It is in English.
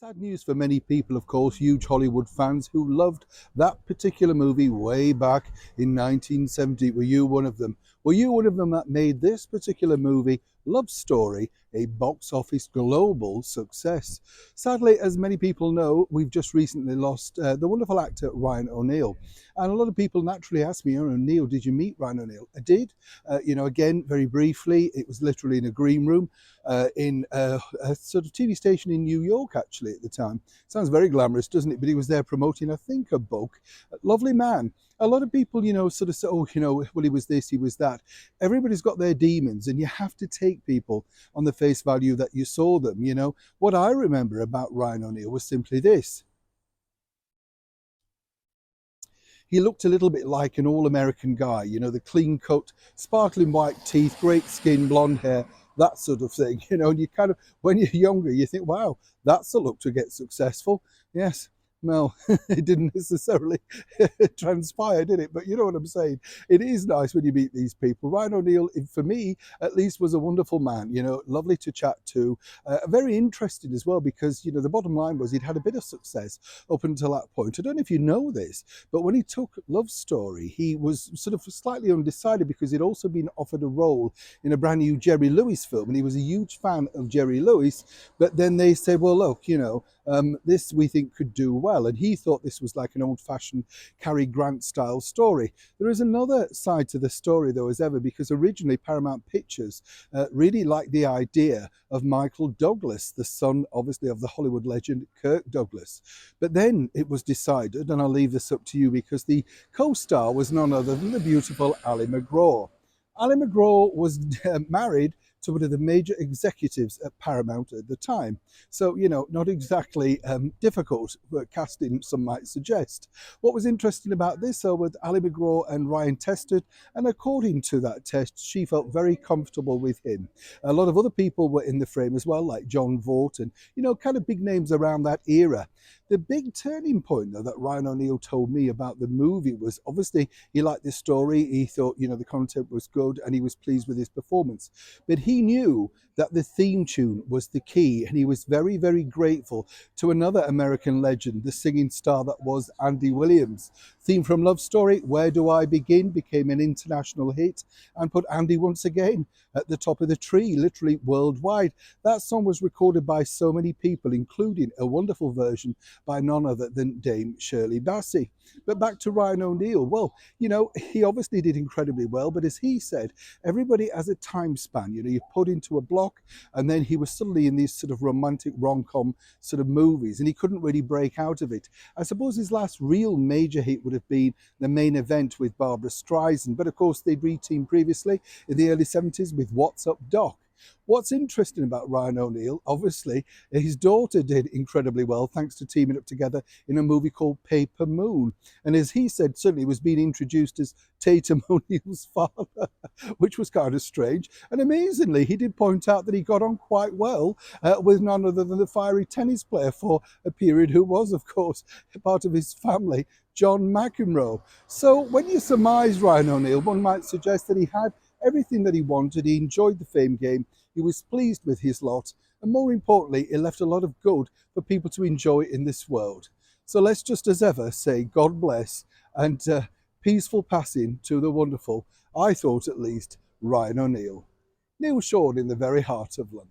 Sad news for many people, of course, huge Hollywood fans who loved that particular movie way back in 1970. Were you one of them? Were you one of them that made this particular movie, Love Story, a box office global success? Sadly, as many people know, we've just recently lost the wonderful actor Ryan O'Neal. And a lot of people naturally ask me, "Oh, Neil, did you meet Ryan O'Neal?" I did. Again, very briefly, it was literally in a green room in a sort of TV station in New York, actually, at the time. Sounds very glamorous, doesn't it? But he was there promoting, I think, a book. A lovely man. A lot of people, sort of say, "Oh, well, he was this, he was that." Everybody's got their demons, and you have to take people on the face value that you saw them. What I remember about Ryan O'Neal was simply this. He looked a little bit like an all-American guy, the clean-cut, sparkling white teeth, great skin, blonde hair, that sort of thing. And you kind of, when you're younger, you think, wow, that's a look to get successful. Yes. Well, it didn't necessarily transpire, did it? But you know what I'm saying? It is nice when you meet these people. Ryan O'Neal, for me, at least, was a wonderful man, lovely to chat to. Very interesting as well because, the bottom line was he'd had a bit of success up until that point. I don't know if you know this, but when he took Love Story, he was sort of slightly undecided because he'd also been offered a role in a brand new Jerry Lewis film, and he was a huge fan of Jerry Lewis. But then they said, well, look, this we think could do well. And he thought this was like an old-fashioned Cary Grant style story. There is another side to the story, though, as ever, because originally Paramount Pictures really liked the idea of Michael Douglas, the son, obviously, of the Hollywood legend Kirk Douglas. But then it was decided, and I'll leave this up to you, because the co-star was none other than the beautiful Ali MacGraw. Ali MacGraw was married to one of the major executives at Paramount at the time. So, not exactly difficult casting, some might suggest. What was interesting about this, though, was Ali MacGraw and Ryan tested, and according to that test, she felt very comfortable with him. A lot of other people were in the frame as well, like John Voight and, kind of big names around that era. The big turning point, though, that Ryan O'Neal told me about the movie was obviously he liked this story. He thought, the content was good and he was pleased with his performance. But he knew that the theme tune was the key, and he was very, very grateful to another American legend, the singing star that was Andy Williams. Theme from Love Story, Where Do I Begin, became an international hit and put Andy once again at the top of the tree, literally worldwide. That song was recorded by so many people, including a wonderful version by none other than Dame Shirley Bassey. But back to Ryan O'Neal. Well, he obviously did incredibly well, but as he said, everybody has a time span. You put into a block, and then he was suddenly in these sort of romantic rom-com sort of movies, and he couldn't really break out of it. I suppose his last real major hit would have been The Main Event with Barbra Streisand, but of course they'd reteamed previously in the early 70s with What's Up Doc. What's interesting about Ryan O'Neal, obviously, his daughter did incredibly well thanks to teaming up together in a movie called Paper Moon. And as he said, certainly he was being introduced as Tatum O'Neal's father, which was kind of strange. And amazingly, he did point out that he got on quite well with none other than the fiery tennis player for a period who was, of course, part of his family, John McEnroe. So when you surmise Ryan O'Neal, one might suggest that he had everything that he wanted. He enjoyed the fame game. He was pleased with his lot. And more importantly, it left a lot of good for people to enjoy in this world. So let's just as ever say God bless and peaceful passing to the wonderful, I thought at least, Ryan O'Neal. Neil Sean in the very heart of London.